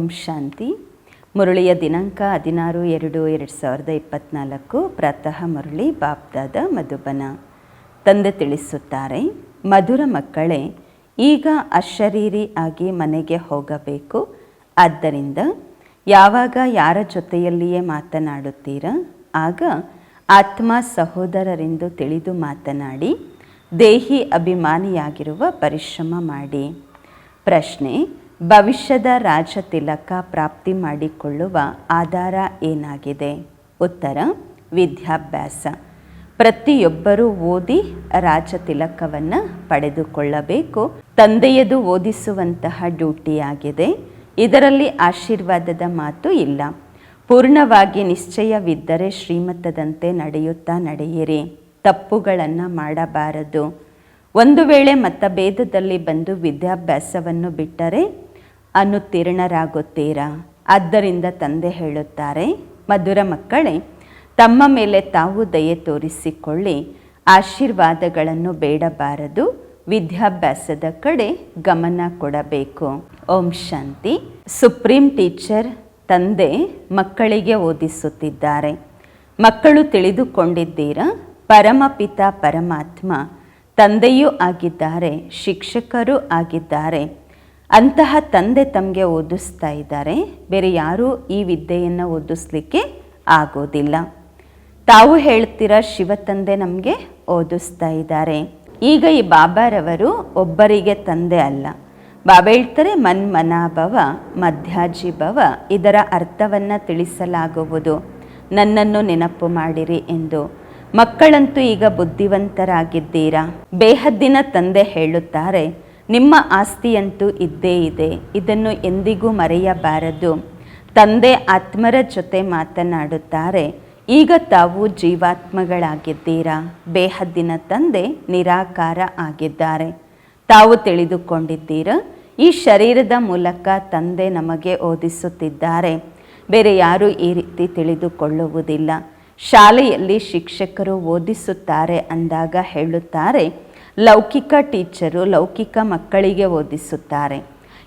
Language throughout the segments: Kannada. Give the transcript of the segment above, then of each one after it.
ಓಂ ಶಾಂತಿ. ಮುರಳಿಯ ದಿನಾಂಕ 16/2/2024. ಪ್ರಾತಃ ಮುರಳಿ ಬಾಪ್ದಾದ ಮಧುಬನ. ತಂದೆ ತಿಳಿಸುತ್ತಾರೆ, ಮಧುರ ಮಕ್ಕಳೇ, ಈಗ ಅಶರೀರಿ ಆಗಿ ಮನೆಗೆ ಹೋಗಬೇಕು. ಆದ್ದರಿಂದ ಯಾವಾಗ ಯಾರ ಜೊತೆಯಲ್ಲಿಯೇ ಮಾತನಾಡುತ್ತೀರಾ ಆಗ ಆತ್ಮ ಸಹೋದರರೆಂದು ತಿಳಿದು ಮಾತನಾಡಿ ದೇಹಿ ಅಭಿಮಾನಿಯಾಗಿರುವ ಪರಿಶ್ರಮ ಮಾಡಿ. ಪ್ರಶ್ನೆ: ಭವಿಷ್ಯದ ರಾಜ ತಿಲಕ ಪ್ರಾಪ್ತಿ ಮಾಡಿಕೊಳ್ಳುವ ಆಧಾರ ಏನಾಗಿದೆ? ಉತ್ತರ: ವಿದ್ಯಾಭ್ಯಾಸ. ಪ್ರತಿಯೊಬ್ಬರೂ ಓದಿ ರಾಜ ತಿಲಕವನ್ನು ಪಡೆದುಕೊಳ್ಳಬೇಕು. ತಂದೆಯದು ಓದಿಸುವಂತಹ ಡ್ಯೂಟಿಯಾಗಿದೆ. ಇದರಲ್ಲಿ ಆಶೀರ್ವಾದದ ಮಾತು ಇಲ್ಲ. ಪೂರ್ಣವಾಗಿ ನಿಶ್ಚಯವಿದ್ದರೆ ಶ್ರೀಮತದಂತೆ ನಡೆಯುತ್ತಾ ನಡೆಯಿರಿ. ತಪ್ಪುಗಳನ್ನು ಮಾಡಬಾರದು. ಒಂದು ವೇಳೆ ಮತಭೇದದಲ್ಲಿ ಬಂದು ವಿದ್ಯಾಭ್ಯಾಸವನ್ನು ಬಿಟ್ಟರೆ ಅನುತ್ತೀರ್ಣರಾಗುತ್ತೀರಾ. ಆದ್ದರಿಂದ ತಂದೆ ಹೇಳುತ್ತಾರೆ, ಮಧುರ ಮಕ್ಕಳೇ, ತಮ್ಮ ಮೇಲೆ ತಾವು ದಯೆ ತೋರಿಸಿಕೊಳ್ಳಿ. ಆಶೀರ್ವಾದಗಳನ್ನು ಬೇಡಬಾರದು. ವಿದ್ಯಾಭ್ಯಾಸದ ಕಡೆ ಗಮನ ಕೊಡಬೇಕು. ಓಂ ಶಾಂತಿ. ಸುಪ್ರೀಂ ಟೀಚರ್ ತಂದೆ ಮಕ್ಕಳಿಗೆ ಓದಿಸುತ್ತಿದ್ದಾರೆ. ಮಕ್ಕಳು ತಿಳಿದುಕೊಂಡಿದ್ದೀರಾ, ಪರಮಪಿತ ಪರಮಾತ್ಮ ತಂದೆಯೂ ಆಗಿದ್ದಾರೆ, ಶಿಕ್ಷಕರೂ ಆಗಿದ್ದಾರೆ. ಅಂತಹ ತಂದೆ ತಮಗೆ ಓದಿಸ್ತಾ ಇದ್ದಾರೆ. ಬೇರೆ ಯಾರೂ ಈ ವಿದ್ಯೆಯನ್ನು ಓದಿಸ್ಲಿಕ್ಕೆ ಆಗೋದಿಲ್ಲ. ತಾವು ಹೇಳ್ತೀರಾ ಶಿವ ತಂದೆ ನಮಗೆ ಓದಿಸ್ತಾ ಇದ್ದಾರೆ. ಈಗ ಈ ಬಾಬಾರವರು ಒಬ್ಬರಿಗೆ ತಂದೆ ಅಲ್ಲ. ಬಾಬಾ ಹೇಳ್ತಾರೆ, ಮನ್ಮನಾಭವ ಮಧ್ಯಾಜೀಭವ. ಇದರ ಅರ್ಥವನ್ನು ತಿಳಿಸಲಾಗುವುದು. ನನ್ನನ್ನು ನೆನಪು ಮಾಡಿರಿ ಎಂದು. ಮಕ್ಕಳಂತೂ ಈಗ ಬುದ್ಧಿವಂತರಾಗಿದ್ದೀರಾ. ಬೇಹದ್ದಿನ ತಂದೆ ಹೇಳುತ್ತಾರೆ, ನಿಮ್ಮ ಆಸ್ತಿಯಂತೂ ಇದ್ದೇ ಇದೆ. ಇದನ್ನು ಎಂದಿಗೂ ಮರೆಯಬಾರದು. ತಂದೆ ಆತ್ಮರ ಜೊತೆ ಮಾತನಾಡುತ್ತಾರೆ. ಈಗ ತಾವು ಜೀವಾತ್ಮಗಳಾಗಿದ್ದೀರಾ. ಬೇಹದ್ದಿನ ತಂದೆ ನಿರಾಕಾರ ಆಗಿದ್ದಾರೆ. ತಾವು ತಿಳಿದುಕೊಂಡಿದ್ದೀರಾ, ಈ ಶರೀರದ ಮೂಲಕ ತಂದೆ ನಮಗೆ ಓದಿಸುತ್ತಿದ್ದಾರೆ. ಬೇರೆ ಯಾರೂ ಈ ರೀತಿ ತಿಳಿದುಕೊಳ್ಳುವುದಿಲ್ಲ. ಶಾಲೆಯಲ್ಲಿ ಶಿಕ್ಷಕರು ಓದಿಸುತ್ತಾರೆ ಅಂದಾಗ ಹೇಳುತ್ತಾರೆ, ಲೌಕಿಕ ಟೀಚರು ಲೌಕಿಕ ಮಕ್ಕಳಿಗೆ ಓದಿಸುತ್ತಾರೆ.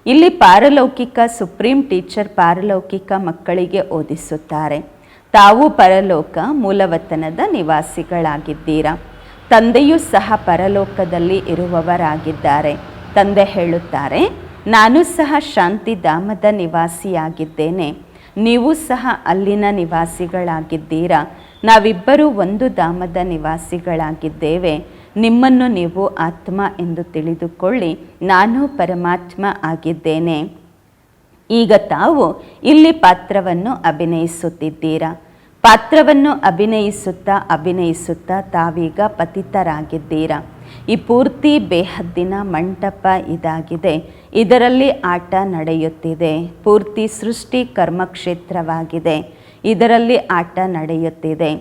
ಇಲ್ಲಿ ಪಾರಲೌಕಿಕ ಸುಪ್ರೀಂ ಟೀಚರ್ ಪಾರಲೌಕಿಕ ಮಕ್ಕಳಿಗೆ ಓದಿಸುತ್ತಾರೆ. ತಾವು ಪರಲೋಕ ಮೂಲವತನದ ನಿವಾಸಿಗಳಾಗಿದ್ದೀರಾ. ತಂದೆಯೂ ಸಹ ಪರಲೋಕದಲ್ಲಿ ಇರುವವರಾಗಿದ್ದಾರೆ. ತಂದೆ ಹೇಳುತ್ತಾರೆ, ನಾನು ಸಹ ಶಾಂತಿಧಾಮದ ನಿವಾಸಿಯಾಗಿದ್ದೇನೆ. ನೀವು ಸಹ ಅಲ್ಲಿನ ನಿವಾಸಿಗಳಾಗಿದ್ದೀರಾ. ನಾವಿಬ್ಬರೂ ಒಂದು ಧಾಮದ ನಿವಾಸಿಗಳಾಗಿದ್ದೇವೆ. ನಿಮ್ಮನ್ನು ನೀವು ಆತ್ಮ ಎಂದು ತಿಳಿದುಕೊಳ್ಳಿ. ನಾನು ಪರಮಾತ್ಮ ಆಗಿದ್ದೇನೆ. ಈಗ ತಾವು ಇಲ್ಲಿ ಪಾತ್ರವನ್ನು ಅಭಿನಯಿಸುತ್ತಿದ್ದೀರಾ. ಪಾತ್ರವನ್ನು ಅಭಿನಯಿಸುತ್ತಾ ತಾವೀಗ ಪತಿತರಾಗಿದ್ದೀರಾ. ಈ ಪೂರ್ತಿ ಬೇಹದ್ದಿನ ಮಂಟಪ ಇದಾಗಿದೆ. ಇದರಲ್ಲಿ ಆಟ ನಡೆಯುತ್ತಿದೆ. ಪೂರ್ತಿ ಸೃಷ್ಟಿ ಕರ್ಮಕ್ಷೇತ್ರವಾಗಿದೆ. ಇದರಲ್ಲಿ ಆಟ ನಡೆಯುತ್ತಿದೆ.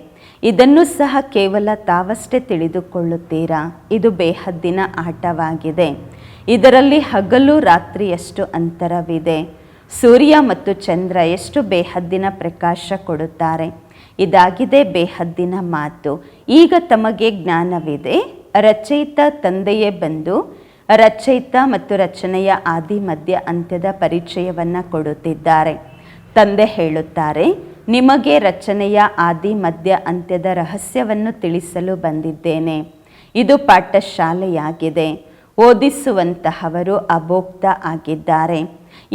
ಇದನ್ನು ಸಹ ಕೇವಲ ತಾವಷ್ಟೇ ತಿಳಿದುಕೊಳ್ಳುತ್ತೀರಾ. ಇದು ಬೇಹದ್ದಿನ ಆಟವಾಗಿದೆ. ಇದರಲ್ಲಿ ಹಗಲು ರಾತ್ರಿಯಷ್ಟು ಅಂತರವಿದೆ. ಸೂರ್ಯ ಮತ್ತು ಚಂದ್ರ ಎಷ್ಟು ಬೇಹದ್ದಿನ ಪ್ರಕಾಶ ಕೊಡುತ್ತಾರೆ. ಇದಾಗಿದೆ ಬೇಹದ್ದಿನ ಮಾತು. ಈಗ ತಮಗೆ ಜ್ಞಾನವಿದೆ. ರಚಯಿತ ತಂದೆಯೇ ಬಂದು ರಚಯಿತ ಮತ್ತು ರಚನೆಯ ಆದಿ ಮಧ್ಯ ಅಂತ್ಯದ ಪರಿಚಯವನ್ನು ಕೊಡುತ್ತಿದ್ದಾರೆ. ತಂದೆ ಹೇಳುತ್ತಾರೆ, ನಿಮಗೆ ರಚನೆಯ ಆದಿ ಮಧ್ಯ ಅಂತ್ಯದ ರಹಸ್ಯವನ್ನು ತಿಳಿಸಲು ಬಂದಿದ್ದೇನೆ. ಇದು ಪಾಠಶಾಲೆಯಾಗಿದೆ. ಓದಿಸುವಂತಹವರು ಅಭೋಕ್ತ ಆಗಿದ್ದಾರೆ.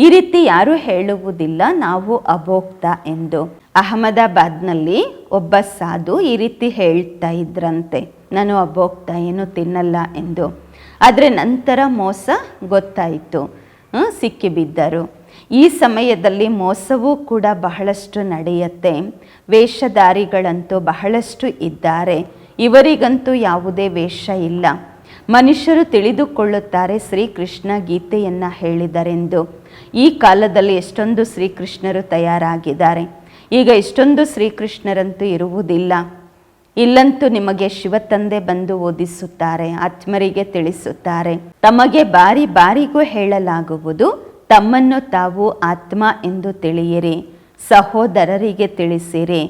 ಈ ರೀತಿ ಯಾರೂ ಹೇಳುವುದಿಲ್ಲ ನಾವು ಅಭೋಕ್ತ ಎಂದು. ಅಹಮದಾಬಾದ್ನಲ್ಲಿ ಒಬ್ಬ ಸಾಧು ಈ ರೀತಿ ಹೇಳ್ತಾ ಇದ್ರಂತೆ, ನಾನು ಅಭೋಕ್ತ, ಏನು ತಿನ್ನಲ್ಲ ಎಂದು. ಆದರೆ ನಂತರ ಮೋಸ ಗೊತ್ತಾಯಿತು, ಸಿಕ್ಕಿಬಿದ್ದರು. ಈ ಸಮಯದಲ್ಲಿ ಮೋಸವೂ ಕೂಡ ಬಹಳಷ್ಟು ನಡೆಯುತ್ತೆ. ವೇಷಧಾರಿಗಳಂತೂ ಬಹಳಷ್ಟು ಇದ್ದಾರೆ. ಇವರಿಗಂತೂ ಯಾವುದೇ ವೇಷ ಇಲ್ಲ. ಮನುಷ್ಯರು ತಿಳಿದುಕೊಳ್ಳುತ್ತಾರೆ ಶ್ರೀಕೃಷ್ಣ ಗೀತೆಯನ್ನು ಹೇಳಿದರೆಂದು. ಈ ಕಾಲದಲ್ಲಿ ಎಷ್ಟೊಂದು ಶ್ರೀಕೃಷ್ಣರು ತಯಾರಾಗಿದ್ದಾರೆ. ಈಗ ಇಷ್ಟೊಂದು ಶ್ರೀಕೃಷ್ಣರಂತೂ ಇರುವುದಿಲ್ಲ. ಇಲ್ಲಂತೂ ನಿಮಗೆ ಶಿವತಂದೆ ಬಂದು ಓದಿಸುತ್ತಾರೆ, ಆತ್ಮರಿಗೆ ತಿಳಿಸುತ್ತಾರೆ. ತಮಗೆ ಬಾರಿ ಬಾರಿಗೂ ಹೇಳಲಾಗುವುದು, ತಮ್ಮನ್ನು ತಾವು ಆತ್ಮ ಎಂದು ತಿಳಿಯಿರಿ, ಸಹೋದರರಿಗೆ ತಿಳಿಸಿರಿ.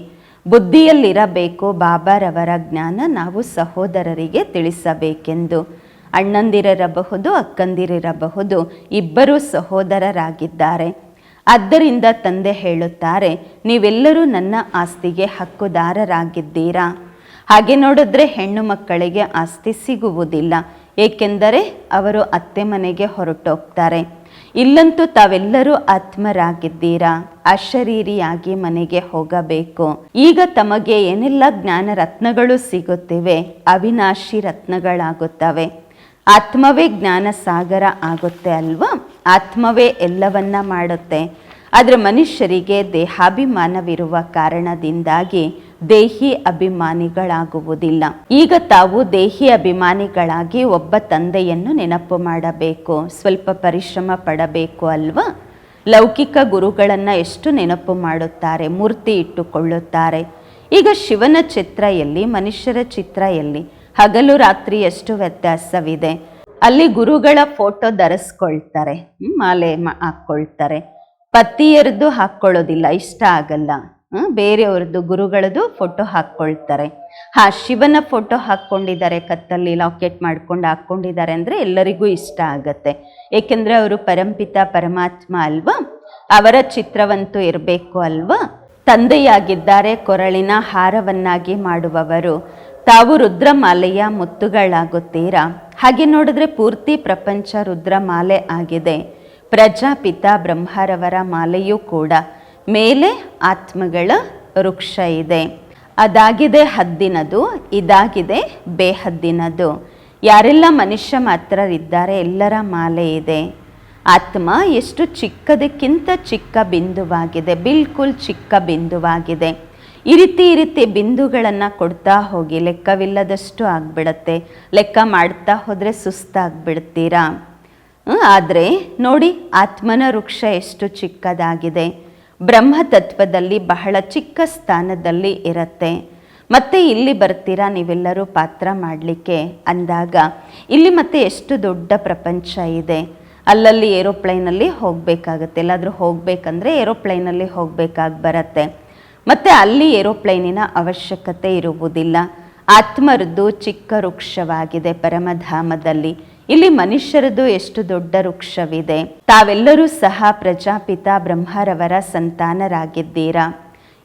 ಬುದ್ಧಿಯಲ್ಲಿರಬೇಕು ಬಾಬಾರವರ ಜ್ಞಾನ ನಾವು ಸಹೋದರರಿಗೆ ತಿಳಿಸಬೇಕೆಂದು. ಅಣ್ಣಂದಿರಿರಬಹುದು, ಅಕ್ಕಂದಿರಿರಬಹುದು, ಇಬ್ಬರೂ ಸಹೋದರರಾಗಿದ್ದಾರೆ. ಆದ್ದರಿಂದ ತಂದೆ ಹೇಳುತ್ತಾರೆ, ನೀವೆಲ್ಲರೂ ನನ್ನ ಆಸ್ತಿಗೆ ಹಕ್ಕುದಾರರಾಗಿದ್ದೀರಾ. ಹಾಗೆ ನೋಡಿದ್ರೆ ಹೆಣ್ಣು ಮಕ್ಕಳಿಗೆ ಆಸ್ತಿ ಸಿಗುವುದಿಲ್ಲ, ಏಕೆಂದರೆ ಅವರು ಅತ್ತೆ ಮನೆಗೆ ಹೊರಟೋಗ್ತಾರೆ. ಇಲ್ಲಂತೂ ತಾವೆಲ್ಲರೂ ಆತ್ಮರಾಗಿದ್ದೀರಾ, ಅಶರೀರಿಯಾಗಿ ಮನೆಗೆ ಹೋಗಬೇಕು. ಈಗ ತಮಗೆ ಏನೆಲ್ಲ ಜ್ಞಾನ ರತ್ನಗಳು ಸಿಗುತ್ತಿವೆ, ಅವಿನಾಶಿ ರತ್ನಗಳಾಗುತ್ತವೆ. ಆತ್ಮವೇ ಜ್ಞಾನ ಸಾಗರ ಆಗುತ್ತೆ ಅಲ್ವಾ? ಆತ್ಮವೇ ಎಲ್ಲವನ್ನ ಮಾಡುತ್ತೆ. ಆದರೆ ಮನುಷ್ಯರಿಗೆ ದೇಹಾಭಿಮಾನವಿರುವ ಕಾರಣದಿಂದಾಗಿ ದೇಹಿ ಅಭಿಮಾನಿಗಳಾಗುವುದಿಲ್ಲ. ಈಗ ತಾವು ದೇಹಿ ಅಭಿಮಾನಿಗಳಾಗಿ ಒಬ್ಬ ತಂದೆಯನ್ನು ನೆನಪು ಮಾಡಬೇಕು, ಸ್ವಲ್ಪ ಪರಿಶ್ರಮ ಪಡಬೇಕು ಅಲ್ವಾ? ಲೌಕಿಕ ಗುರುಗಳನ್ನು ಎಷ್ಟು ನೆನಪು ಮಾಡುತ್ತಾರೆ, ಮೂರ್ತಿ ಇಟ್ಟುಕೊಳ್ಳುತ್ತಾರೆ. ಈಗ ಶಿವನ ಚಿತ್ರ ಎಲ್ಲಿ, ಮನುಷ್ಯರ ಚಿತ್ರ ಎಲ್ಲಿ? ಹಗಲು ರಾತ್ರಿ ಎಷ್ಟು ವ್ಯತ್ಯಾಸವಿದೆ. ಅಲ್ಲಿ ಗುರುಗಳ ಫೋಟೋ ಧರಿಸ್ಕೊಳ್ತಾರೆ, ಮಾಲೆ ಹಾಕ್ಕೊಳ್ತಾರೆ. ಪತಿಯರದ್ದು ಹಾಕ್ಕೊಳ್ಳೋದಿಲ್ಲ, ಇಷ್ಟ ಆಗಲ್ಲ. ಬೇರೆಯವ್ರದ್ದು ಗುರುಗಳದ್ದು ಫೋಟೋ ಹಾಕ್ಕೊಳ್ತಾರೆ. ಶಿವನ ಫೋಟೋ ಹಾಕ್ಕೊಂಡಿದ್ದಾರೆ, ಕತ್ತಲ್ಲಿ ಲಾಕೆಟ್ ಮಾಡ್ಕೊಂಡು ಹಾಕ್ಕೊಂಡಿದ್ದಾರೆ ಅಂದರೆ ಎಲ್ಲರಿಗೂ ಇಷ್ಟ ಆಗತ್ತೆ. ಏಕೆಂದರೆ ಅವರು ಪರಂಪಿತ ಪರಮಾತ್ಮ ಅಲ್ವಾ? ಅವರ ಚಿತ್ರವಂತೂ ಇರಬೇಕು ಅಲ್ವಾ? ತಂದೆಯಾಗಿದ್ದಾರೆ, ಕೊರಳಿನ ಹಾರವನ್ನಾಗಿ ಮಾಡುವವರು. ತಾವು ರುದ್ರಮಾಲೆಯ ಮುತ್ತುಗಳಾಗುತ್ತೀರಾ. ಹಾಗೆ ನೋಡಿದ್ರೆ ಪೂರ್ತಿ ಪ್ರಪಂಚ ರುದ್ರಮಾಲೆ ಆಗಿದೆ. ಪ್ರಜಾಪಿತ ಬ್ರಹ್ಮರವರ ಮಾಲೆಯೂ ಕೂಡ. ಮೇಲೆ ಆತ್ಮಗಳ ವೃಕ್ಷ ಇದೆ. ಅದಾಗಿದೆ ಹದ್ದಿನದು, ಇದಾಗಿದೆ ಬೇಹದ್ದಿನದು. ಯಾರೆಲ್ಲ ಮನುಷ್ಯ ಮಾತ್ರರಿದ್ದಾರೆ ಎಲ್ಲರ ಮಾಲೆ ಇದೆ. ಆತ್ಮ ಎಷ್ಟು ಚಿಕ್ಕದಕ್ಕಿಂತ ಚಿಕ್ಕ ಬಿಂದುವಾಗಿದೆ, ಬಿಲ್ಕುಲ್ ಚಿಕ್ಕ ಬಿಂದುವಾಗಿದೆ. ಈ ರೀತಿ ಬಿಂದುಗಳನ್ನು ಕೊಡ್ತಾ ಹೋಗಿ ಲೆಕ್ಕವಿಲ್ಲದಷ್ಟು ಆಗಿಬಿಡತ್ತೆ. ಲೆಕ್ಕ ಮಾಡ್ತಾ ಹೋದರೆ ಸುಸ್ತಾಗ್ಬಿಡ್ತೀರಾ. ಆದರೆ ನೋಡಿ, ಆತ್ಮನ ವೃಕ್ಷ ಎಷ್ಟು ಚಿಕ್ಕದಾಗಿದೆ. ಬ್ರಹ್ಮತತ್ವದಲ್ಲಿ ಬಹಳ ಚಿಕ್ಕ ಸ್ಥಾನದಲ್ಲಿ ಇರುತ್ತೆ. ಮತ್ತೆ ಇಲ್ಲಿ ಬರ್ತೀರಾ ನೀವೆಲ್ಲರೂ ಪಾತ್ರ ಮಾಡಲಿಕ್ಕೆ ಅಂದಾಗ, ಇಲ್ಲಿ ಮತ್ತೆ ಎಷ್ಟು ದೊಡ್ಡ ಪ್ರಪಂಚ ಇದೆ. ಅಲ್ಲಲ್ಲಿ ಏರೋಪ್ಲೈನಲ್ಲಿ ಹೋಗಬೇಕಾಗತ್ತೆ. ಎಲ್ಲಾದರೂ ಹೋಗಬೇಕಂದ್ರೆ ಏರೋಪ್ಲೈನಲ್ಲಿ ಹೋಗಬೇಕಾಗಿ ಬರುತ್ತೆ. ಮತ್ತು ಅಲ್ಲಿ ಏರೋಪ್ಲೈನಿನ ಅವಶ್ಯಕತೆ ಇರುವುದಿಲ್ಲ. ಆತ್ಮರದ್ದು ಚಿಕ್ಕ ವೃಕ್ಷವಾಗಿದೆ ಪರಮಧಾಮದಲ್ಲಿ. ಇಲ್ಲಿ ಮನುಷ್ಯರದು ಎಷ್ಟು ದೊಡ್ಡ ವೃಕ್ಷವಿದೆ. ತಾವೆಲ್ಲರೂ ಸಹ ಪ್ರಜಾಪಿತ ಬ್ರಹ್ಮರವರ ಸಂತಾನರಾಗಿದ್ದೀರಾ.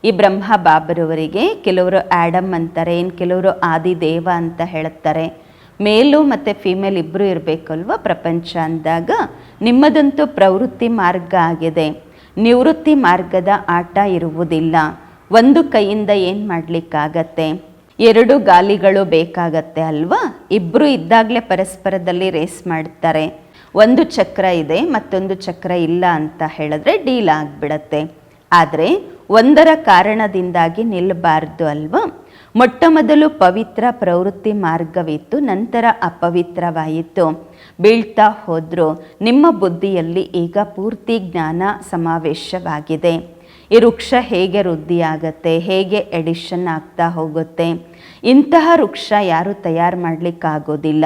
ಈ ಬ್ರಹ್ಮ ಬಾಬರವರಿಗೆ ಕೆಲವರು ಆ್ಯಡಮ್ ಅಂತಾರೆ, ಇನ್ನು ಕೆಲವರು ಆದಿದೇವ ಅಂತ ಹೇಳ್ತಾರೆ. ಮೇಲು ಮತ್ತು ಫೀಮೇಲ್ ಇಬ್ಬರು ಇರಬೇಕಲ್ವ ಪ್ರಪಂಚ ಅಂದಾಗ. ನಿಮ್ಮದಂತೂ ಪ್ರವೃತ್ತಿ ಮಾರ್ಗ ಆಗಿದೆ, ನಿವೃತ್ತಿ ಮಾರ್ಗದ ಆಟ ಇರುವುದಿಲ್ಲ. ಒಂದು ಕೈಯಿಂದ ಏನು ಮಾಡಲಿಕ್ಕಾಗತ್ತೆ? ಎರಡು ಗಾಲಿಗಳು ಬೇಕಾಗತ್ತೆ ಅಲ್ವಾ? ಇಬ್ಬರು ಇದ್ದಾಗಲೇ ಪರಸ್ಪರದಲ್ಲಿ ರೇಸ್ ಮಾಡ್ತಾರೆ. ಒಂದು ಚಕ್ರ ಇದೆ ಮತ್ತೊಂದು ಚಕ್ರ ಇಲ್ಲ ಅಂತ ಹೇಳಿದ್ರೆ ಡೀಲ್ ಆಗಿಬಿಡತ್ತೆ. ಆದರೆ ಒಂದರ ಕಾರಣದಿಂದಾಗಿ ನಿಲ್ಲಬಾರ್ದು ಅಲ್ವಾ? ಮೊಟ್ಟ ಮೊದಲು ಪವಿತ್ರ ಪ್ರವೃತ್ತಿ ಮಾರ್ಗವಿತ್ತು, ನಂತರ ಅಪವಿತ್ರವಾಯಿತು. ಬೀಳ್ತಾ ಹೋದ್ರು. ನಿಮ್ಮ ಬುದ್ಧಿಯಲ್ಲಿ ಈಗ ಪೂರ್ತಿ ಜ್ಞಾನ ಸಮಾವೇಶವಾಗಿದೆ. ಈ ವೃಕ್ಷ ಹೇಗೆ ವೃದ್ಧಿಯಾಗತ್ತೆ, ಹೇಗೆ ಎಡಿಷನ್ ಆಗ್ತಾ ಹೋಗುತ್ತೆ, ಇಂತಹ ವೃಕ್ಷ ಯಾರು ತಯಾರು ಮಾಡಲಿಕ್ಕಾಗೋದಿಲ್ಲ.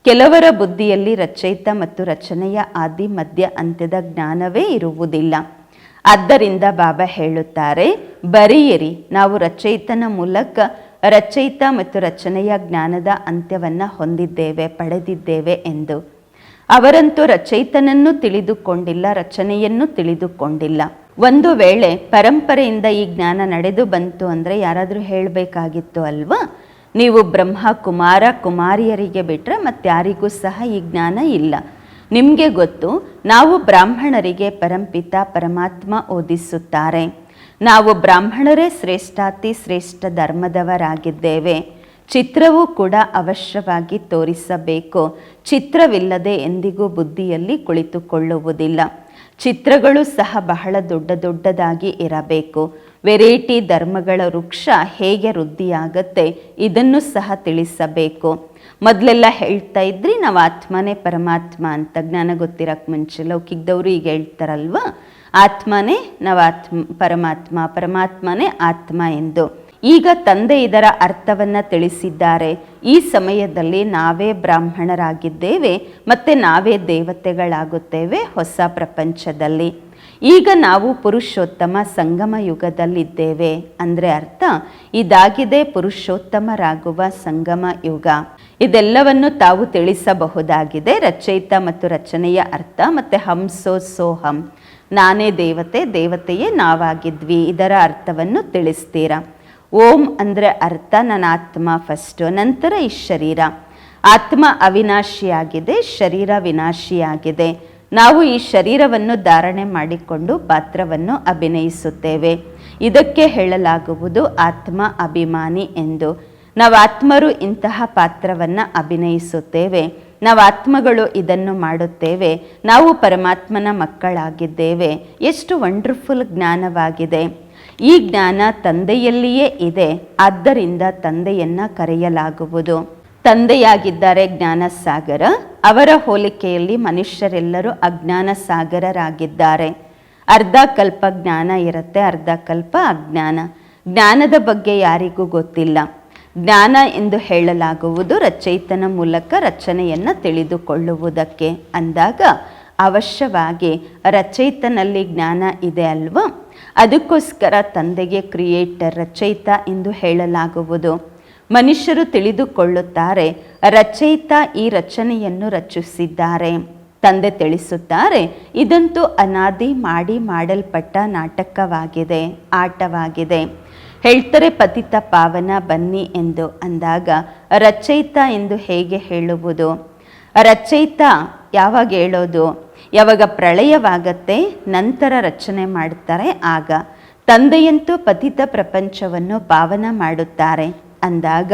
ಕೆಲವರ ಬುದ್ಧಿಯಲ್ಲಿ ರಚಯಿತ ಮತ್ತು ರಚನೆಯ ಆದಿ ಮಧ್ಯ ಅಂತ್ಯದ ಜ್ಞಾನವೇ ಇರುವುದಿಲ್ಲ. ಆದ್ದರಿಂದ ಬಾಬಾ ಹೇಳುತ್ತಾರೆ, ಬರೆಯಿರಿ, ನಾವು ರಚಯಿತನ ಮೂಲಕ ರಚಯಿತ ಮತ್ತು ರಚನೆಯ ಜ್ಞಾನದ ಅಂತ್ಯವನ್ನು ಹೊಂದಿದ್ದೇವೆ, ಪಡೆದಿದ್ದೇವೆ ಎಂದು. ಅವರಂತೂ ರಚಯಿತನನ್ನು ತಿಳಿದುಕೊಂಡಿಲ್ಲ, ರಚನೆಯನ್ನು ತಿಳಿದುಕೊಂಡಿಲ್ಲ. ಒಂದು ವೇಳೆ ಪರಂಪರೆಯಿಂದ ಈ ಜ್ಞಾನ ನಡೆದು ಬಂತು ಅಂದರೆ ಯಾರಾದರೂ ಹೇಳಬೇಕಾಗಿತ್ತು ಅಲ್ವಾ? ನೀವು ಬ್ರಹ್ಮ ಕುಮಾರ ಕುಮಾರಿಯರಿಗೆ ಬಿಟ್ಟರೆ ಮತ್ತಾರಿಗೂ ಸಹ ಈ ಜ್ಞಾನ ಇಲ್ಲ. ನಿಮಗೆ ಗೊತ್ತು, ನಾವು ಬ್ರಾಹ್ಮಣರಿಗೆ ಪರಂಪಿತ ಪರಮಾತ್ಮ ಓದಿಸುತ್ತಾರೆ. ನಾವು ಬ್ರಾಹ್ಮಣರೇ ಶ್ರೇಷ್ಠಾತಿ ಶ್ರೇಷ್ಠ ಧರ್ಮದವರಾಗಿದ್ದೇವೆ. ಚಿತ್ರವೂ ಕೂಡ ಅವಶ್ಯವಾಗಿ ತೋರಿಸಬೇಕು. ಚಿತ್ರವಿಲ್ಲದೆ ಎಂದಿಗೂ ಬುದ್ಧಿಯಲ್ಲಿ ಕುಳಿತುಕೊಳ್ಳುವುದಿಲ್ಲ. ಚಿತ್ರಗಳು ಸಹ ಬಹಳ ದೊಡ್ಡ ದೊಡ್ಡದಾಗಿ ಇರಬೇಕು. ವೆರೈಟಿ ಧರ್ಮಗಳ ವೃಕ್ಷ ಹೇಗೆ ವೃದ್ಧಿಯಾಗತ್ತೆ ಇದನ್ನು ಸಹ ತಿಳಿಸಬೇಕು. ಮೊದಲೆಲ್ಲ ಹೇಳ್ತಾ ಇದ್ರಿ ನಾವು ಆತ್ಮನೇ ಪರಮಾತ್ಮ ಅಂತ. ಜ್ಞಾನ ಗೊತ್ತಿರಕ್ಕೆ ಮುಂಚೆ ಲೌಕಿಕದವರು ಈಗ ಹೇಳ್ತಾರಲ್ವ, ಆತ್ಮನೇ ನಾವು ಪರಮಾತ್ಮ, ಪರಮಾತ್ಮನೇ ಆತ್ಮ ಎಂದು. ಈಗ ತಂದೆ ಇದರ ಅರ್ಥವನ್ನು ತಿಳಿಸಿದ್ದಾರೆ. ಈ ಸಮಯದಲ್ಲಿ ನಾವೇ ಬ್ರಾಹ್ಮಣರಾಗಿದ್ದೇವೆ ಮತ್ತು ನಾವೇ ದೇವತೆಗಳಾಗುತ್ತೇವೆ ಹೊಸ ಪ್ರಪಂಚದಲ್ಲಿ. ಈಗ ನಾವು ಪುರುಷೋತ್ತಮ ಸಂಗಮ ಯುಗದಲ್ಲಿದ್ದೇವೆ. ಅಂದರೆ ಅರ್ಥ ಇದಾಗಿದೆ ಪುರುಷೋತ್ತಮರಾಗುವ ಸಂಗಮ ಯುಗ. ಇದೆಲ್ಲವನ್ನು ತಾವು ತಿಳಿಸಬಹುದಾಗಿದೆ. ರಚಯಿತ ಮತ್ತು ರಚನೆಯ ಅರ್ಥ ಮತ್ತು ಹಂಸೋ ಸೋಹಂ, ನಾನೇ ದೇವತೆ, ದೇವತೆಯೇ ನಾವಾಗಿದ್ವಿ, ಇದರ ಅರ್ಥವನ್ನು ತಿಳಿಸ್ತೀರಾ? ಓಂ ಅಂದರೆ ಅರ್ಥ ನನ್ನ ಆತ್ಮ ಫಸ್ಟು, ನಂತರ ಈ ಶರೀರ. ಆತ್ಮ ಅವಿನಾಶಿಯಾಗಿದೆ, ಶರೀರ ವಿನಾಶಿಯಾಗಿದೆ. ನಾವು ಈ ಶರೀರವನ್ನು ಧಾರಣೆ ಮಾಡಿಕೊಂಡು ಪಾತ್ರವನ್ನು ಅಭಿನಯಿಸುತ್ತೇವೆ. ಇದಕ್ಕೆ ಹೇಳಲಾಗುವುದು ಆತ್ಮ ಅಭಿಮಾನಿ ಎಂದು. ನಾವು ಆತ್ಮರು ಇಂತಹ ಪಾತ್ರವನ್ನು ಅಭಿನಯಿಸುತ್ತೇವೆ. ನಾವು ಆತ್ಮಗಳು ಇದನ್ನು ಮಾಡುತ್ತೇವೆ. ನಾವು ಪರಮಾತ್ಮನ ಮಕ್ಕಳಾಗಿದ್ದೇವೆ. ಎಷ್ಟು ವಂಡರ್ಫುಲ್ ಜ್ಞಾನವಾಗಿದೆ. ಈ ಜ್ಞಾನ ತಂದೆಯಲ್ಲಿಯೇ ಇದೆ, ಆದ್ದರಿಂದ ತಂದೆಯನ್ನು ಕರೆಯಲಾಗುವುದು. ತಂದೆಯಾಗಿದ್ದಾರೆ ಜ್ಞಾನ ಸಾಗರ. ಅವರ ಹೋಲಿಕೆಯಲ್ಲಿ ಮನುಷ್ಯರೆಲ್ಲರೂ ಅಜ್ಞಾನ ಸಾಗರರಾಗಿದ್ದಾರೆ. ಅರ್ಧ ಕಲ್ಪ ಜ್ಞಾನ ಇರುತ್ತೆ, ಅರ್ಧ ಕಲ್ಪ ಅಜ್ಞಾನ. ಜ್ಞಾನದ ಬಗ್ಗೆ ಯಾರಿಗೂ ಗೊತ್ತಿಲ್ಲ. ಜ್ಞಾನ ಎಂದು ಹೇಳಲಾಗುವುದು ರಚಯಿತನ ಮೂಲಕ ರಚನೆಯನ್ನು ತಿಳಿದುಕೊಳ್ಳುವುದಕ್ಕೆ. ಅಂದಾಗ ಅವಶ್ಯವಾಗಿ ರಚಯಿತನಲ್ಲಿ ಜ್ಞಾನ ಇದೆ ಅಲ್ವಾ? ಅದಕ್ಕೋಸ್ಕರ ತಂದೆಗೆ ಕ್ರಿಯೇಟರ್, ರಚಯಿತ ಎಂದು ಹೇಳಲಾಗುವುದು. ಮನುಷ್ಯರು ತಿಳಿದುಕೊಳ್ಳುತ್ತಾರೆ, ರಚಯಿತ ಈ ರಚನೆಯನ್ನು ರಚಿಸಿದ್ದಾರೆ. ತಂದೆ ತಿಳಿಸುತ್ತಾರೆ, ಇದಂತೂ ಅನಾದಿ ಮಾಡಿ ಮಾಡಲ್ಪಟ್ಟ ನಾಟಕವಾಗಿದೆ, ಆಟವಾಗಿದೆ. ಹೇಳ್ತಾರೆ ಪತಿತ ಪಾವನ ಬನ್ನಿ ಎಂದು. ಅಂದಾಗ ರಚಯಿತ ಎಂದು ಹೇಗೆ ಹೇಳುವುದು? ರಚಯಿತ ಯಾವಾಗ ಹೇಳೋದು? ಯಾವಾಗ ಪ್ರಳಯವಾಗತ್ತೆ, ನಂತರ ರಚನೆ ಮಾಡ್ತಾರೆ ಆಗ. ತಂದೆಯಂತೂ ಪತಿತ ಪ್ರಪಂಚವನ್ನು ಪಾವನ ಮಾಡುತ್ತಾರೆ. ಅಂದಾಗ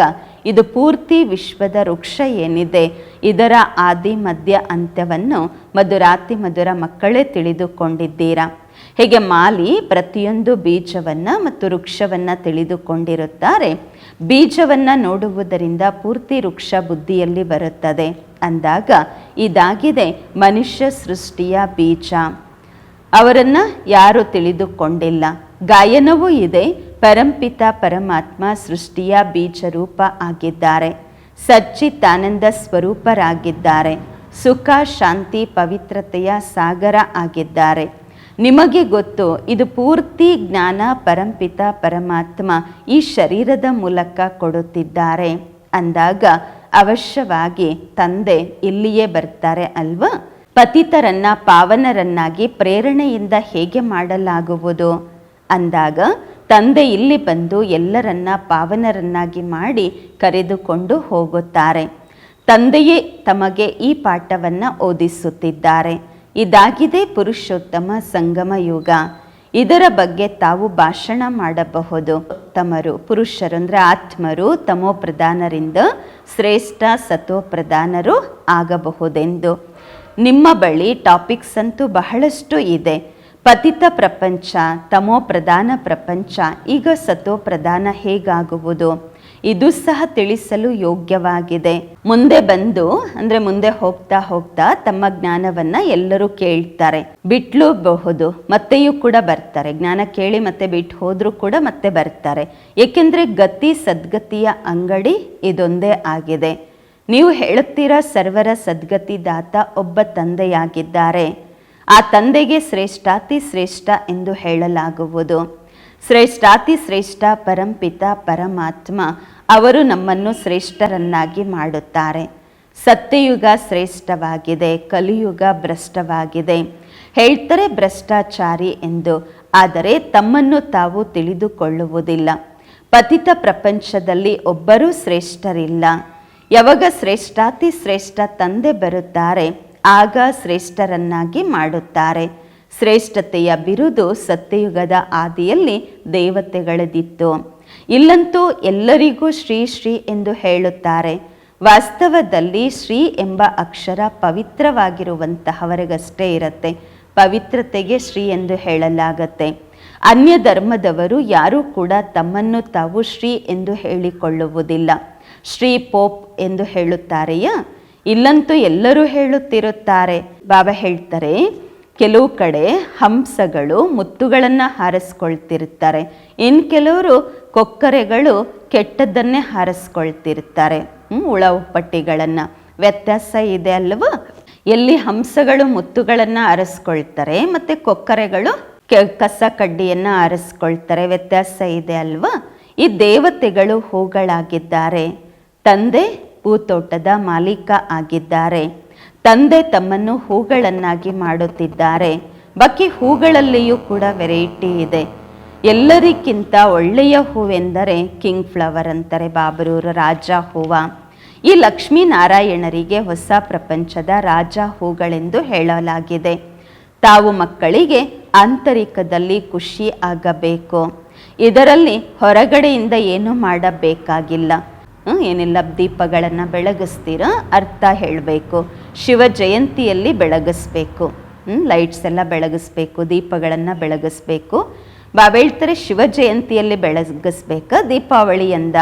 ಇದು ಪೂರ್ತಿ ವಿಶ್ವದ ವೃಕ್ಷ ಏನಿದೆ, ಇದರ ಆದಿ ಮಧ್ಯ ಅಂತ್ಯವನ್ನು ಮಧುರಾತಿ ಮಧುರ ಮಕ್ಕಳೇ ತಿಳಿದುಕೊಂಡಿದ್ದೀರಾ. ಹೇಗೆ ಮಾಲಿ ಪ್ರತಿಯೊಂದು ಬೀಜವನ್ನು ಮತ್ತು ವೃಕ್ಷವನ್ನು ತಿಳಿದುಕೊಂಡಿರುತ್ತಾರೆ, ಬೀಜವನ್ನು ನೋಡುವುದರಿಂದ ಪೂರ್ತಿ ವೃಕ್ಷ ಬುದ್ಧಿಯಲ್ಲಿ ಬರುತ್ತದೆ. ಅಂದಾಗ ಇದಾಗಿದೆ ಮನುಷ್ಯ ಸೃಷ್ಟಿಯ ಬೀಜ. ಅವರನ್ನು ಯಾರು ತಿಳಿದುಕೊಂಡಿಲ್ಲ. ಗಾಯನವೂ ಇದೆ, ಪರಂಪಿತ ಪರಮಾತ್ಮ ಸೃಷ್ಟಿಯ ಬೀಜ ರೂಪ ಆಗಿದ್ದಾರೆ, ಸಚ್ಚಿತ್ತಾನಂದ ಸ್ವರೂಪರಾಗಿದ್ದಾರೆ, ಸುಖ ಶಾಂತಿ ಪವಿತ್ರತೆಯ ಸಾಗರ ಆಗಿದ್ದಾರೆ. ನಿಮಗೆ ಗೊತ್ತು, ಇದು ಪೂರ್ತಿ ಜ್ಞಾನ ಪರಂಪಿತ ಪರಮಾತ್ಮ ಈ ಶರೀರದ ಮೂಲಕ ಕೊಡುತ್ತಿದ್ದಾರೆ. ಅಂದಾಗ ಅವಶ್ಯವಾಗಿ ತಂದೆ ಇಲ್ಲಿಯೇ ಬರ್ತಾರೆ ಅಲ್ವಾ? ಪತಿತರನ್ನ ಪಾವನರನ್ನಾಗಿ ಪ್ರೇರಣೆಯಿಂದ ಹೇಗೆ ಮಾಡಲಾಗುವುದು ಅಂದಾಗ ತಂದೆ ಇಲ್ಲಿ ಬಂದು ಎಲ್ಲರನ್ನ ಪಾವನರನ್ನಾಗಿ ಮಾಡಿ ಕರೆದುಕೊಂಡು ಹೋಗುತ್ತಾರೆ. ತಂದೆಯೇ ತಮಗೆ ಈ ಪಾಠವನ್ನು ಓದಿಸುತ್ತಿದ್ದಾರೆ. ಇದಾಗಿದೆ ಪುರುಷೋತ್ತಮ ಸಂಗಮ ಯುಗ. ಇದರ ಬಗ್ಗೆ ತಾವು ಭಾಷಣ ಮಾಡಬಹುದು. ತಮರು ಪುರುಷರು ಅಂದರೆ ಆತ್ಮರು ತಮೋ ಪ್ರಧಾನರಿಂದ ಶ್ರೇಷ್ಠ ಸತೋ ಪ್ರಧಾನರು ಆಗಬಹುದೆಂದು. ನಿಮ್ಮ ಬಳಿ ಟಾಪಿಕ್ಸ್ ಅಂತೂ ಬಹಳಷ್ಟು ಇದೆ. ಪತಿತ ಪ್ರಪಂಚ, ತಮೋ ಪ್ರಧಾನ ಪ್ರಪಂಚ, ಈಗ ಸತೋ ಪ್ರಧಾನ ಹೇಗಾಗುವುದು, ಇದು ಸಹ ತಿಳಿಸಲು ಯೋಗ್ಯವಾಗಿದೆ. ಮುಂದೆ ಬಂದು ಅಂದರೆ ಮುಂದೆ ಹೋಗ್ತಾ ಹೋಗ್ತಾ ತಮ್ಮ ಜ್ಞಾನವನ್ನು ಎಲ್ಲರೂ ಕೇಳ್ತಾರೆ, ಬಿಟ್ಲೂಬಹುದು, ಮತ್ತೆಯೂ ಕೂಡ ಬರ್ತಾರೆ. ಜ್ಞಾನ ಕೇಳಿ ಮತ್ತೆ ಬಿಟ್ಟು ಹೋದರೂ ಕೂಡ ಮತ್ತೆ ಬರ್ತಾರೆ. ಏಕೆಂದರೆ ಗತಿ ಸದ್ಗತಿಯ ಅಂಗಡಿ ಇದೊಂದೇ ಆಗಿದೆ. ನೀವು ಹೇಳುತ್ತೀರಾ ಸರ್ವರ ಸದ್ಗತಿ ದಾತ ಒಬ್ಬ ತಂದೆಯಾಗಿದ್ದಾರೆ. ಆ ತಂದೆಗೆ ಶ್ರೇಷ್ಠಾತಿ ಶ್ರೇಷ್ಠ ಎಂದು ಹೇಳಲಾಗುವುದು. ಶ್ರೇಷ್ಠಾತಿ ಶ್ರೇಷ್ಠ ಪರಂಪಿತ ಪರಮಾತ್ಮ ಅವರು ನಮ್ಮನ್ನು ಶ್ರೇಷ್ಠರನ್ನಾಗಿ ಮಾಡುತ್ತಾರೆ. ಸತ್ಯಯುಗ ಶ್ರೇಷ್ಠವಾಗಿದೆ, ಕಲಿಯುಗ ಭ್ರಷ್ಟವಾಗಿದೆ. ಹೇಳ್ತಾರೆ ಭ್ರಷ್ಟಾಚಾರಿ ಎಂದು, ಆದರೆ ತಮ್ಮನ್ನು ತಾವು ತಿಳಿದುಕೊಳ್ಳುವುದಿಲ್ಲ. ಪತಿತ ಪ್ರಪಂಚದಲ್ಲಿ ಒಬ್ಬರೂ ಶ್ರೇಷ್ಠರಿಲ್ಲ. ಯಾವಾಗ ಶ್ರೇಷ್ಠಾತಿ ಶ್ರೇಷ್ಠ ತಂದೆ ಬರುತ್ತಾರೆ ಆಗ ಶ್ರೇಷ್ಠರನ್ನಾಗಿ ಮಾಡುತ್ತಾರೆ. ಶ್ರೇಷ್ಠತೆಯ ಬಿರುದು ಸತ್ಯಯುಗದ ಆದಿಯಲ್ಲಿ ದೇವತೆಗಳದಿತ್ತು. ಇಲ್ಲಂತೂ ಎಲ್ಲರಿಗೂ ಶ್ರೀ ಶ್ರೀ ಎಂದು ಹೇಳುತ್ತಾರೆ. ವಾಸ್ತವದಲ್ಲಿ ಶ್ರೀ ಎಂಬ ಅಕ್ಷರ ಪವಿತ್ರವಾಗಿರುವಂತಹವರಿಗಷ್ಟೇ ಇರುತ್ತೆ. ಪವಿತ್ರತೆಗೆ ಶ್ರೀ ಎಂದು ಹೇಳಲಾಗತ್ತೆ. ಅನ್ಯ ಧರ್ಮದವರು ಯಾರೂ ಕೂಡ ತಮ್ಮನ್ನು ತಾವು ಶ್ರೀ ಎಂದು ಹೇಳಿಕೊಳ್ಳುವುದಿಲ್ಲ. ಶ್ರೀ ಪೋಪ್ ಎಂದು ಹೇಳುತ್ತಾರೆಯಾ? ಇಲ್ಲಂತೂ ಎಲ್ಲರೂ ಹೇಳುತ್ತಿರುತ್ತಾರೆ. ಬಾಬಾ ಹೇಳ್ತಾರೆ, ಕೆಲವು ಕಡೆ ಹಂಸಗಳು ಮುತ್ತುಗಳನ್ನು ಹಾರಿಸ್ಕೊಳ್ತಿರ್ತಾರೆ, ಇನ್ನು ಕೆಲವರು ಕೊಕ್ಕರೆಗಳು ಕೆಟ್ಟದ್ದನ್ನೇ ಹಾರಿಸ್ಕೊಳ್ತಿರ್ತಾರೆ, ಹುಳ ಉಪ್ಪಟ್ಟಿಗಳನ್ನು. ವ್ಯತ್ಯಾಸ ಇದೆ ಅಲ್ವಾ? ಎಲ್ಲಿ ಹಂಸಗಳು ಮುತ್ತುಗಳನ್ನು ಹಾರಿಸ್ಕೊಳ್ತಾರೆ ಮತ್ತು ಕೊಕ್ಕರೆಗಳು ಕಸ ಕಡ್ಡಿಯನ್ನು ಹಾರಿಸ್ಕೊಳ್ತಾರೆ, ವ್ಯತ್ಯಾಸ ಇದೆ ಅಲ್ವಾ? ಈ ದೇವತೆಗಳು ಹೂಗಳಾಗಿದ್ದಾರೆ. ತಂದೆ ಹೂತೋಟದ ಮಾಲೀಕ ಆಗಿದ್ದಾರೆ. ತಂದೆ ತಮ್ಮನ್ನು ಹೂಗಳನ್ನಾಗಿ ಮಾಡುತ್ತಿದ್ದಾರೆ. ಬಾಕಿ ಹೂಗಳಲ್ಲಿಯೂ ಕೂಡ ವೆರೈಟಿ ಇದೆ. ಎಲ್ಲರಿಗಿಂತ ಒಳ್ಳೆಯ ಹೂವೆಂದರೆ ಕಿಂಗ್ ಫ್ಲವರ್ ಅಂತಾರೆ ಬಾಬರೂರು, ರಾಜ ಹೂವ. ಈ ಲಕ್ಷ್ಮೀನಾರಾಯಣರಿಗೆ ಹೊಸ ಪ್ರಪಂಚದ ರಾಜ ಹೂಗಳೆಂದು ಹೇಳಲಾಗಿದೆ. ತಾವು ಮಕ್ಕಳಿಗೆ ಆಂತರಿಕದಲ್ಲಿ ಖುಷಿ ಆಗಬೇಕು. ಇದರಲ್ಲಿ ಹೊರಗಡೆಯಿಂದ ಏನು ಮಾಡಬೇಕಾಗಿಲ್ಲ. ಏನೆಲ್ಲ ದೀಪಗಳನ್ನು ಬೆಳಗಿಸ್ತೀರ ಅರ್ಥ ಹೇಳಬೇಕು. ಶಿವ ಜಯಂತಿಯಲ್ಲಿ ಬೆಳಗಿಸ್ಬೇಕು, ಲೈಟ್ಸ್ ಎಲ್ಲ ಬೆಳಗಿಸ್ಬೇಕು, ದೀಪಗಳನ್ನು ಬೆಳಗಿಸ್ಬೇಕು. ಬಾಬಾ ಹೇಳ್ತಾರೆ ಶಿವ ಜಯಂತಿಯಲ್ಲಿ ಬೆಳಗಿಸ್ಬೇಕಾ ದೀಪಾವಳಿಯಿಂದ?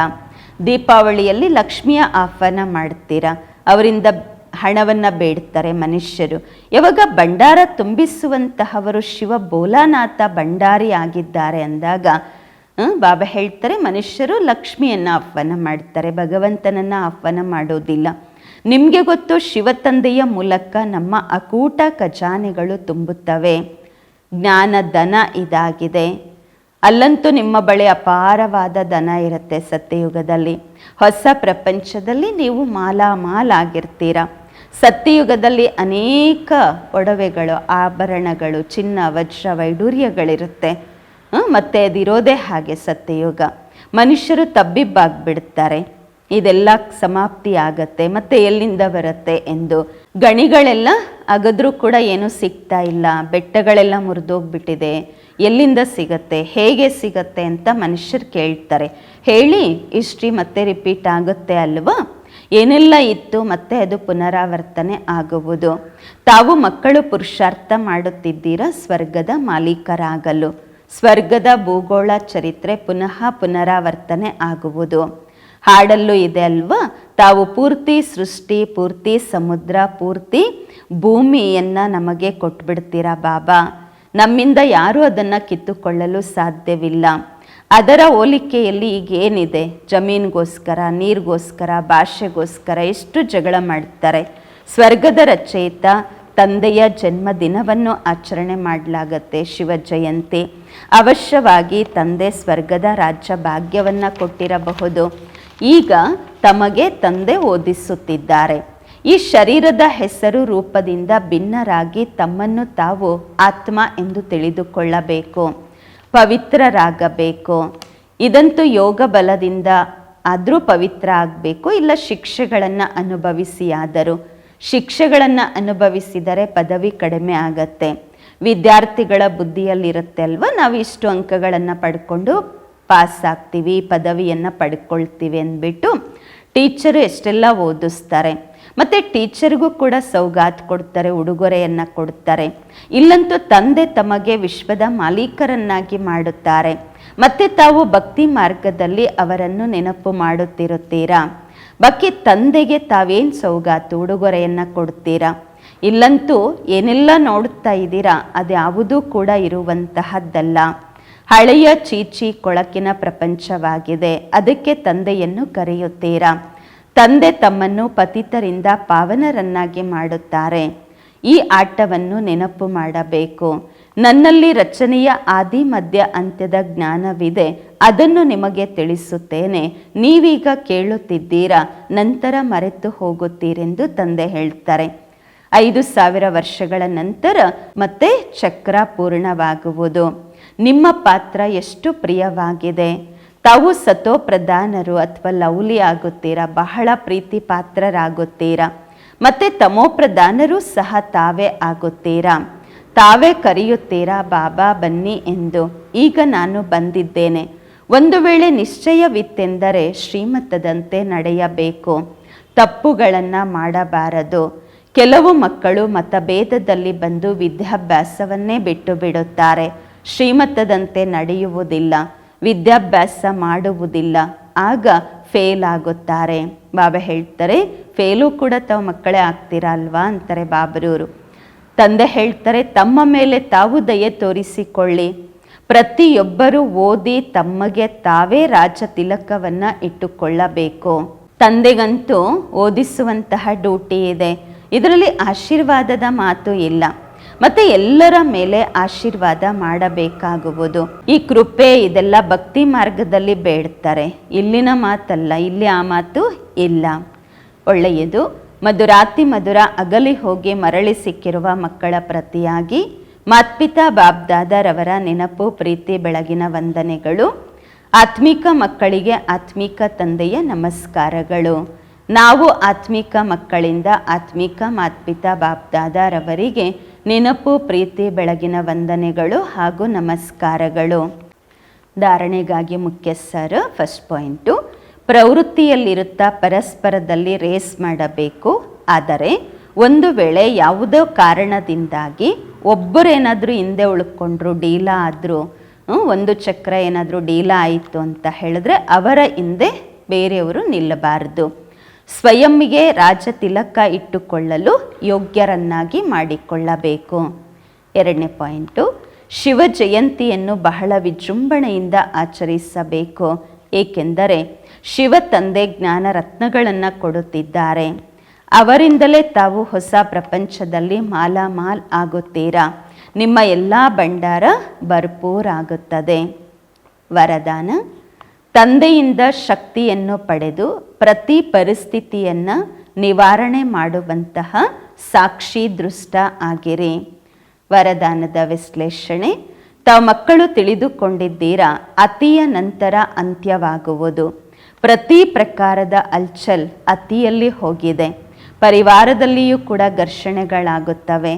ದೀಪಾವಳಿಯಲ್ಲಿ ಲಕ್ಷ್ಮಿಯ ಆಹ್ವಾನ ಮಾಡ್ತೀರಾ, ಅವರಿಂದ ಹಣವನ್ನು ಬೇಡ್ತಾರೆ ಮನುಷ್ಯರು. ಯಾವಾಗ ಭಂಡಾರ ತುಂಬಿಸುವಂತಹವರು ಶಿವ ಭೋಲಾನಾಥ ಭಂಡಾರಿ ಆಗಿದ್ದಾರೆ ಅಂದಾಗ ಬಾಬಾ ಹೇಳ್ತಾರೆ ಮನುಷ್ಯರು ಲಕ್ಷ್ಮಿಯನ್ನು ಆಹ್ವಾನ ಮಾಡ್ತಾರೆ, ಭಗವಂತನನ್ನು ಆಹ್ವಾನ ಮಾಡೋದಿಲ್ಲ. ನಿಮಗೆ ಗೊತ್ತು ಶಿವ ತಂದೆಯ ಮೂಲಕ ನಮ್ಮ ಅಕೂಟ ಖಜಾನೆಗಳು ತುಂಬುತ್ತವೆ. ಜ್ಞಾನ ಧನ ಇದಾಗಿದೆ. ಅಲ್ಲಂತೂ ನಿಮ್ಮ ಬಳಿ ಅಪಾರವಾದ ಧನ ಇರುತ್ತೆ. ಸತ್ಯಯುಗದಲ್ಲಿ, ಹೊಸ ಪ್ರಪಂಚದಲ್ಲಿ ನೀವು ಮಾಲಾಮಾಲಾಗಿರ್ತೀರ. ಸತ್ಯಯುಗದಲ್ಲಿ ಅನೇಕ ಒಡವೆಗಳು, ಆಭರಣಗಳು, ಚಿನ್ನ, ವಜ್ರ, ವೈಡೂರ್ಯಗಳಿರುತ್ತೆ. ಮತ್ತು ಅದಿರೋದೇ ಹಾಗೆ ಸತ್ಯಯುಗ. ಮನುಷ್ಯರು ತಬ್ಬಿಬ್ಬಾಗ್ಬಿಡ್ತಾರೆ. ಇದೆಲ್ಲ ಸಮಾಪ್ತಿ ಆಗತ್ತೆ. ಮತ್ತೆ ಎಲ್ಲಿಂದ ಬರುತ್ತೆ ಎಂದು ಗಣಿಗಳೆಲ್ಲ ಅಗದ್ರೂ ಕೂಡ ಏನೂ ಸಿಗ್ತಾ ಇಲ್ಲ. ಬೆಟ್ಟಗಳೆಲ್ಲ ಮುರಿದೋಗ್ಬಿಟ್ಟಿದೆ. ಎಲ್ಲಿಂದ ಸಿಗತ್ತೆ, ಹೇಗೆ ಸಿಗತ್ತೆ ಅಂತ ಮನುಷ್ಯರು ಕೇಳ್ತಾರೆ. ಹೇಳಿ ಹಿಸ್ಟ್ರಿ ಮತ್ತೆ ರಿಪೀಟ್ ಆಗುತ್ತೆ ಅಲ್ವಾ? ಏನೆಲ್ಲ ಇತ್ತು ಮತ್ತೆ ಅದು ಪುನರಾವರ್ತನೆ ಆಗುವುದು. ತಾವು ಮಕ್ಕಳು ಪುರುಷಾರ್ಥ ಮಾಡುತ್ತಿದ್ದೀರಾ ಸ್ವರ್ಗದ ಮಾಲೀಕರಾಗಲು. ಸ್ವರ್ಗದ ಭೂಗೋಳ ಚರಿತ್ರೆ ಪುನಃ ಪುನರಾವರ್ತನೆ ಆಗುವುದು. ಹಾಡಲ್ಲೂ ಇದೆ ಅಲ್ವಾ? ತಾವು ಪೂರ್ತಿ ಸೃಷ್ಟಿ, ಪೂರ್ತಿ ಸಮುದ್ರ, ಪೂರ್ತಿ ಭೂಮಿಯನ್ನು ನಮಗೆ ಕೊಟ್ಬಿಡ್ತೀರಾ ಬಾಬಾ. ನಮ್ಮಿಂದ ಯಾರೂ ಅದನ್ನು ಕಿತ್ತುಕೊಳ್ಳಲು ಸಾಧ್ಯವಿಲ್ಲ. ಅದರ ಹೋಲಿಕೆಯಲ್ಲಿ ಈಗೇನಿದೆ, ಜಮೀನಿಗೋಸ್ಕರ, ನೀರಿಗೋಸ್ಕರ, ಭಾಷೆಗೋಸ್ಕರ ಎಷ್ಟು ಜಗಳ ಮಾಡ್ತಾರೆ. ಸ್ವರ್ಗದ ರಚಯಿತ ತಂದೆಯ ಜನ್ಮದಿನವನ್ನು ಆಚರಣೆ ಮಾಡಲಾಗತ್ತೆ, ಶಿವ ಜಯಂತಿ. ಅವಶ್ಯವಾಗಿ ತಂದೆ ಸ್ವರ್ಗದ ರಾಜ್ಯ ಭಾಗ್ಯವನ್ನು ಕೊಟ್ಟಿರಬಹುದು. ಈಗ ತಮಗೆ ತಂದೆ ಓದಿಸುತ್ತಿದ್ದಾರೆ. ಈ ಶರೀರದ ಹೆಸರು ರೂಪದಿಂದ ಭಿನ್ನರಾಗಿ ತಮ್ಮನ್ನು ತಾವು ಆತ್ಮ ಎಂದು ತಿಳಿದುಕೊಳ್ಳಬೇಕು, ಪವಿತ್ರರಾಗಬೇಕು. ಇದಂತೂ ಯೋಗ ಬಲದಿಂದ ಆದರೂ ಪವಿತ್ರ ಆಗಬೇಕು, ಇಲ್ಲ ಶಿಕ್ಷೆಗಳನ್ನು ಅನುಭವಿಸಿಯಾದರೂ. ಶಿಕ್ಷೆಗಳನ್ನು ಅನುಭವಿಸಿದರೆ ಪದವಿ ಕಡಿಮೆ ಆಗತ್ತೆ. ವಿದ್ಯಾರ್ಥಿಗಳ ಬುದ್ಧಿಯಲ್ಲಿರುತ್ತೆ ಅಲ್ವಾ, ನಾವು ಇಷ್ಟು ಅಂಕಗಳನ್ನು ಪಡ್ಕೊಂಡು ಪಾಸ್ ಆಗ್ತೀವಿ, ಪದವಿಯನ್ನು ಪಡ್ಕೊಳ್ತೀವಿ ಅಂದ್ಬಿಟ್ಟು ಟೀಚರು ಎಷ್ಟೆಲ್ಲ ಓದಿಸ್ತಾರೆ. ಮತ್ತು ಟೀಚರ್ಗೂ ಕೂಡ ಸೌಗಾತ್ ಕೊಡ್ತಾರೆ, ಉಡುಗೊರೆಯನ್ನು ಕೊಡ್ತಾರೆ. ಇಲ್ಲಂತೂ ತಂದೆ ತಮಗೆ ವಿಶ್ವದ ಮಾಲೀಕರನ್ನಾಗಿ ಮಾಡುತ್ತಾರೆ. ಮತ್ತು ತಾವು ಭಕ್ತಿ ಮಾರ್ಗದಲ್ಲಿ ಅವರನ್ನು ನೆನಪು ಮಾಡುತ್ತಿರುತ್ತೀರಾ. ಬಾಕಿ ತಂದೆಗೆ ತಾವೇನು ಸೌಗಾತು ಉಡುಗೊರೆಯನ್ನು ಕೊಡ್ತೀರಾ. ಇಲ್ಲಂತೂ ಏನೆಲ್ಲ ನೋಡುತ್ತಾ ಇದ್ದೀರಾ ಅದ್ಯಾವುದೂ ಕೂಡ ಇರುವಂತಹದ್ದಲ್ಲ. ಹಳೆಯ ಚೀಚಿ ಕೊಳಕಿನ ಪ್ರಪಂಚವಾಗಿದೆ. ಅದಕ್ಕೆ ತಂದೆಯನ್ನು ಕರೆಯುತ್ತೀರಾ. ತಂದೆ ತಮ್ಮನ್ನು ಪತಿತರಿಂದ ಪಾವನರನ್ನಾಗಿ ಮಾಡುತ್ತಾರೆ. ಈ ಆಟವನ್ನು ನೆನಪು ಮಾಡಬೇಕು. ನನ್ನಲ್ಲಿ ರಚನೆಯ ಆದಿ ಮಧ್ಯ ಅಂತ್ಯದ ಜ್ಞಾನವಿದೆ, ಅದನ್ನು ನಿಮಗೆ ತಿಳಿಸುತ್ತೇನೆ. ನೀವೀಗ ಕೇಳುತ್ತಿದ್ದೀರಾ, ನಂತರ ಮರೆತು ಹೋಗುತ್ತೀರೆಂದು ತಂದೆ ಹೇಳ್ತಾರೆ. 5000 ವರ್ಷಗಳ ನಂತರ ಮತ್ತೆ ಚಕ್ರ ಪೂರ್ಣವಾಗುವುದು. ನಿಮ್ಮ ಪಾತ್ರ ಎಷ್ಟು ಪ್ರಿಯವಾಗಿದೆ. ತಾವು ಸತೋ ಪ್ರಧಾನರು ಅಥವಾ ಲವ್ಲಿ ಆಗುತ್ತೀರಾ, ಬಹಳ ಪ್ರೀತಿ ಪಾತ್ರರಾಗುತ್ತೀರಾ. ಮತ್ತು ತಮೋ ಪ್ರಧಾನರು ಸಹ ತಾವೇ ಆಗುತ್ತೀರಾ. ತಾವೇ ಕರೆಯುತ್ತೀರಾ, ಬಾಬಾ ಬನ್ನಿ ಎಂದು. ಈಗ ನಾನು ಬಂದಿದ್ದೇನೆ. ಒಂದು ವೇಳೆ ನಿಶ್ಚಯವಿತ್ತೆಂದರೆ ಶ್ರೀಮತದಂತೆ ನಡೆಯಬೇಕು, ತಪ್ಪುಗಳನ್ನು ಮಾಡಬಾರದು. ಕೆಲವು ಮಕ್ಕಳು ಮತಭೇದದಲ್ಲಿ ಬಂದು ವಿದ್ಯಾಭ್ಯಾಸವನ್ನೇ ಬಿಟ್ಟು ಬಿಡುತ್ತಾರೆ. ಶ್ರೀಮತದಂತೆ ನಡೆಯುವುದಿಲ್ಲ, ವಿದ್ಯಾಭ್ಯಾಸ ಮಾಡುವುದಿಲ್ಲ, ಆಗ ಫೇಲ್ ಆಗುತ್ತಾರೆ. ಬಾಬಾ ಹೇಳ್ತಾರೆ ಫೇಲು ಕೂಡ ತಾವು ಮಕ್ಕಳೇ ಆಗ್ತೀರಾ ಅಲ್ವಾ ಅಂತಾರೆ ಬಾಬರೂರು. ತಂದೆ ಹೇಳ್ತಾರೆ ತಮ್ಮ ಮೇಲೆ ತಾವು ದಯೆ ತೋರಿಸಿಕೊಳ್ಳಿ. ಪ್ರತಿಯೊಬ್ಬರೂ ಓದಿ ತಮಗೆ ತಾವೇ ರಾಜ ತಿಲಕವನ್ನು ಇಟ್ಟುಕೊಳ್ಳಬೇಕು. ತಂದೆಗಂತೂ ಓದಿಸುವಂತಹ ಡ್ಯೂಟಿ ಇದೆ. ಇದರಲ್ಲಿ ಆಶೀರ್ವಾದದ ಮಾತು ಇಲ್ಲ. ಮತ್ತು ಎಲ್ಲರ ಮೇಲೆ ಆಶೀರ್ವಾದ ಮಾಡಬೇಕಾಗುವುದು. ಈ ಕೃಪೆ ಇದೆಲ್ಲ ಭಕ್ತಿ ಮಾರ್ಗದಲ್ಲಿ ಬೇಡ್ತಾರೆ. ಇಲ್ಲಿನ ಮಾತಲ್ಲ, ಇಲ್ಲಿ ಆ ಮಾತು ಇಲ್ಲ. ಒಳ್ಳೆಯದು. ಮಧುರಾತಿ ಮಧುರ ಅಗಲಿ ಹೋಗಿ ಮರಳಿ ಸಿಕ್ಕಿರುವ ಮಕ್ಕಳ ಪ್ರತಿಯಾಗಿ ಮಾತ್ಪಿತಾ ಬಾಬ್ದಾದರವರ ನೆನಪು, ಪ್ರೀತಿ, ಬೆಳಗಿನ ವಂದನೆಗಳು. ಆತ್ಮಿಕ ಮಕ್ಕಳಿಗೆ ಆತ್ಮಿಕ ತಂದೆಯ ನಮಸ್ಕಾರಗಳು. ನಾವು ಆತ್ಮಿಕ ಮಕ್ಕಳಿಂದ ಆತ್ಮಿಕ ಮಾತ್ಪಿತಾ ಬಾಬ್ದಾದರವರಿಗೆ ನೆನಪು, ಪ್ರೀತಿ, ಬೆಳಗಿನ ವಂದನೆಗಳು ಹಾಗೂ ನಮಸ್ಕಾರಗಳು. ಧಾರಣೆಗಾಗಿ ಮುಖ್ಯ ಸರ್. ಫಸ್ಟ್ ಪಾಯಿಂಟು, ಪ್ರವೃತ್ತಿಯಲ್ಲಿರುತ್ತಾ ಪರಸ್ಪರದಲ್ಲಿ ರೇಸ್ ಮಾಡಬೇಕು. ಆದರೆ ಒಂದು ವೇಳೆ ಯಾವುದೋ ಕಾರಣದಿಂದಾಗಿ ಒಬ್ಬರೇನಾದರೂ ಹಿಂದೆ ಉಳ್ಕೊಂಡ್ರು, ಡೀಲಾ ಆದರೂ, ಒಂದು ಚಕ್ರ ಏನಾದರೂ ಡೀಲಾ ಆಯಿತು ಅಂತ ಹೇಳಿದ್ರೆ ಅವರ ಹಿಂದೆ ಬೇರೆಯವರು ನಿಲ್ಲಬಾರದು. ಸ್ವಯಂಗೆ ರಾಜ ತಿಲಕ ಇಟ್ಟುಕೊಳ್ಳಲು ಯೋಗ್ಯರನ್ನಾಗಿ ಮಾಡಿಕೊಳ್ಳಬೇಕು. ಎರಡನೇ ಪಾಯಿಂಟು, ಶಿವ ಜಯಂತಿಯನ್ನು ಬಹಳ ವಿಜೃಂಭಣೆಯಿಂದ ಆಚರಿಸಬೇಕು. ಏಕೆಂದರೆ ಶಿವ ತಂದೆ ಜ್ಞಾನ ರತ್ನಗಳನ್ನು ಕೊಡುತ್ತಿದ್ದಾರೆ. ಅವರಿಂದಲೇ ತಾವು ಹೊಸ ಪ್ರಪಂಚದಲ್ಲಿ ಮಾಲಾಮಾಲ್ ಆಗುತ್ತೀರಾ. ನಿಮ್ಮ ಎಲ್ಲ ಭಂಡಾರ ಭರ್ಪೂರಾಗುತ್ತದೆ. ವರದಾನ: ತಂದೆಯಿಂದ ಶಕ್ತಿಯನ್ನು ಪಡೆದು ಪ್ರತಿ ಪರಿಸ್ಥಿತಿಯನ್ನು ನಿವಾರಣೆ ಮಾಡುವಂತಹ ಸಾಕ್ಷಿ ದೃಷ್ಟ ಆಗಿರಿ. ವರದಾನದ ವಿಶ್ಲೇಷಣೆ: ತಾವು ಮಕ್ಕಳು ತಿಳಿದುಕೊಂಡಿದ್ದೀರಾ, ಅತಿಯ ನಂತರ ಅಂತ್ಯವಾಗುವುದು. ಪ್ರತಿ ಪ್ರಕಾರದ ಅಲ್ಚಲ್ ಅತಿಯಲ್ಲಿ ಹೋಗಿದೆ. ಪರಿವಾರದಲ್ಲಿಯೂ ಕೂಡ ಘರ್ಷಣೆಗಳಾಗುತ್ತವೆ.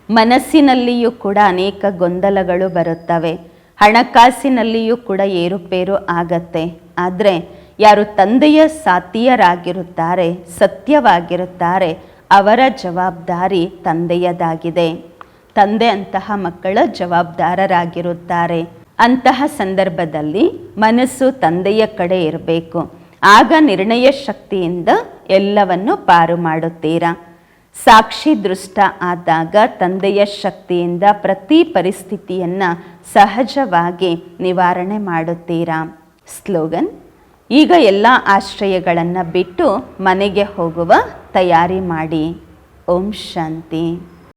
ಮನಸ್ಸಿನಲ್ಲಿಯೂ ಕೂಡ ಅನೇಕ ಗೊಂದಲಗಳು ಬರುತ್ತವೆ. ಹಣಕಾಸಿನಲ್ಲಿಯೂ ಕೂಡ ಏರುಪೇರು ಆಗತ್ತೆ. ಆದರೆ ಯಾರು ತಂದೆಯ ಸಾತಿಯರಾಗಿರುತ್ತಾರೆ, ಸತ್ಯವಾಗಿರುತ್ತಾರೆ, ಅವರ ಜವಾಬ್ದಾರಿ ತಂದೆಯದಾಗಿದೆ. ತಂದೆ ಅಂತಹ ಮಕ್ಕಳ ಜವಾಬ್ದಾರರಾಗಿರುತ್ತಾರೆ. ಅಂತಹ ಸಂದರ್ಭದಲ್ಲಿ ಮನಸ್ಸು ತಂದೆಯ ಕಡೆ ಇರಬೇಕು. ಆಗ ನಿರ್ಣಯ ಶಕ್ತಿಯಿಂದ ಎಲ್ಲವನ್ನು ಪಾರು ಮಾಡುತ್ತೀರಾ. ಸಾಕ್ಷಿ ದೃಷ್ಟ ಆದಾಗ ತಂದೆಯ ಶಕ್ತಿಯಿಂದ ಪ್ರತಿ ಪರಿಸ್ಥಿತಿಯನ್ನು ಸಹಜವಾಗಿ ನಿವಾರಣೆ ಮಾಡುತ್ತೀರಾ. ಸ್ಲೋಗನ್: ಈಗ ಎಲ್ಲ ಆಶ್ರಯಗಳನ್ನು ಬಿಟ್ಟು ಮನೆಗೆ ಹೋಗುವ ತಯಾರಿ ಮಾಡಿ. ಓಂ ಶಾಂತಿ.